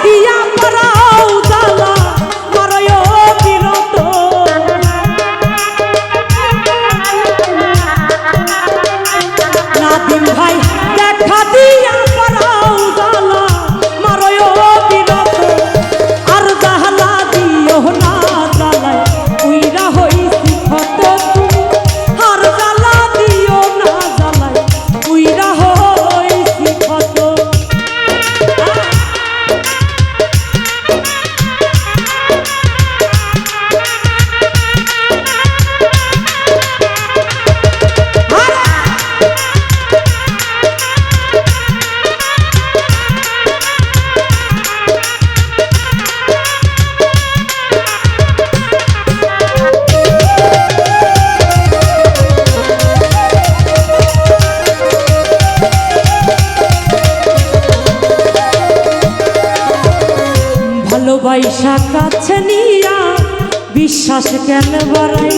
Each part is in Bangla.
দিয়া পারাও জ্বালা মারয় বিরত নাদিম ভাই দেখা দিয়া পারাও জ্বালা মারয় বিরত আর জ্বালা দিও না জ্বালায় উইরা হইছি ক্ষত আর জ্বালা দিও না জ্বালায় উইরা হইছি ক্ষত ভালোবাসা কাছে নিয়া বিশ্বাস কেন বাড়াই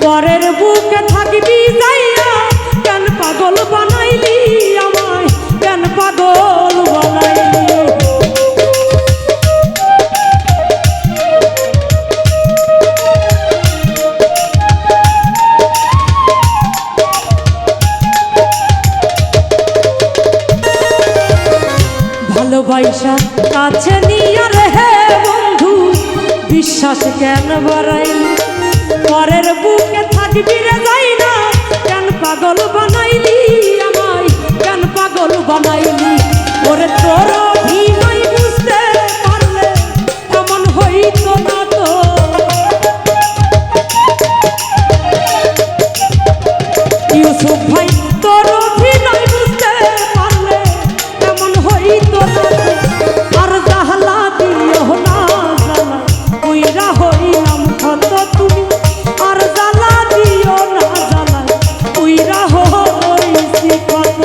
পরের বুকে থাকবি যাইয়া কেন পাগল বানাইলি আমায় কেন পাগল বানাইলি ভালোবাসা কাছে নিয়া রে বন্ধু বিশ্বাস কেন বাড়াইলি পরের বুকে থাকবি রে যাই না কেন পাগল বানাইলি আমায় কেন পাগল বানাইলি ওরে তোর অভিনয় বুঝতে পারলে এমন হইতো না তো ইউসুফ ভাই তোর অভিনয় বুঝতে পারলে এমন হইতো না আর জাহলা দিও না জালা কইরা হইলাম ক্ষত তুমি আর জালা দিও না জালা কইরা হইছি ক্ষত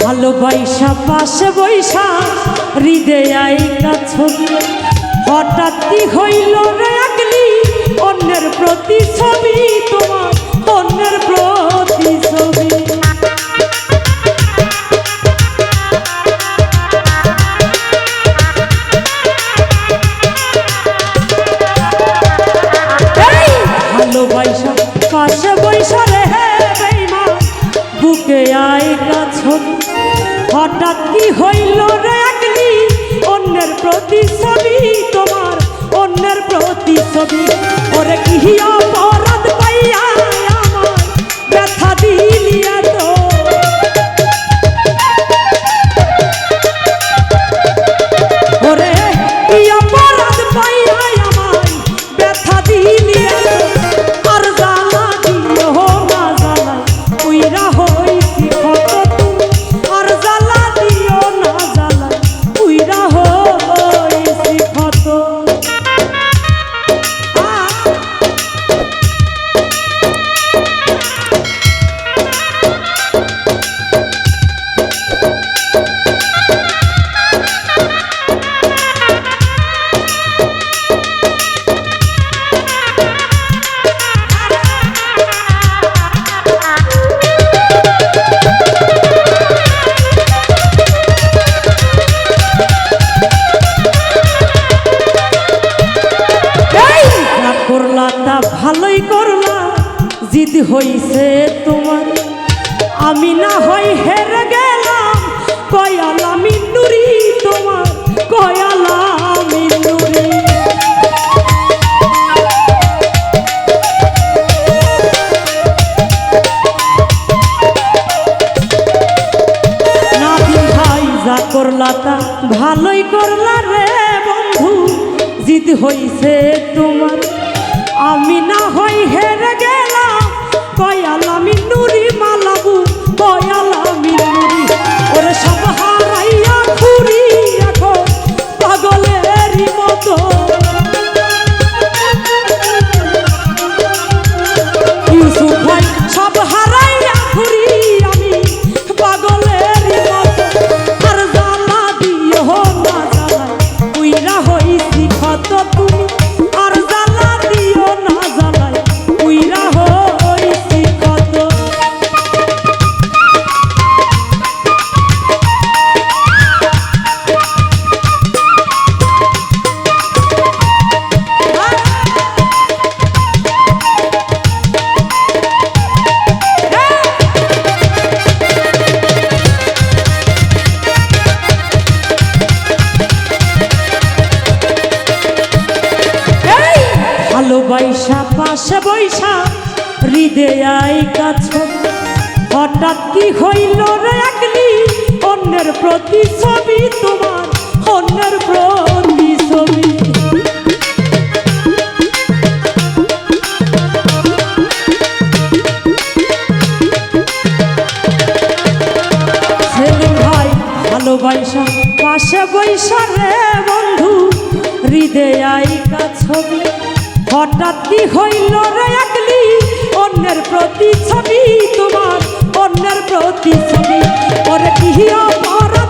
ভালোবাসা পাশে বৈশা হৃদয় আইকা ছবি হঠাৎ কি হইল রে আগলি অন্যের প্রতি ছবি তোমার অন্যের প্রতি ছবি ভালোবাসা পাশে বৈশা রে বেঈমান বুকে আইকা ছবি হঠাৎ কি হইল রে আগলি অন্যের প্রতি ছবি তোমার অন্যের প্রতি ছবি ওরে কি অপরাধ পাইয়া আমার ব্যথা দিলি এত ওরে কি অপরাধ পাইয়া আমার ব্যথা দিলি এত আর জ্বালা দিও না জ্বালা উইরা হইছি ক্ষত তুমি আর জ্বালা দিও না জ্বালা উইরা হইছি ক্ষত ভালোই করলা জিদ হইছে তোমার আমি না হই হেরে গেলাম কয়ালা মিন্নুরি তোমার কয়ালা মিন্নুরি নাদিম ভাই যা করলা তা ভালোই করলা রে বন্ধু জিদ হইছে তোমার আমি না হই হেরে গেলাম কয়ালা মিন্নুরি মালাবু কয়ালা মিন্নুরি ওরে সব হারাইয়া ঘুরে ভালোবাসা পাশে বৈশা হৃদয় কাছে হঠাৎ কি হইল রে একলি অন্যের প্রতি ছবি তোমার অন্যের প্রতি ছবি সেলিম ভাই ভালোবাসা পাশে বৈশা রে বন্ধু হৃদয় ছবি হঠাৎ কি হইল রে একলি অন্যের প্রতি ছবি তোমার অন্যের প্রতি ছবি ওরে কি অপরাধ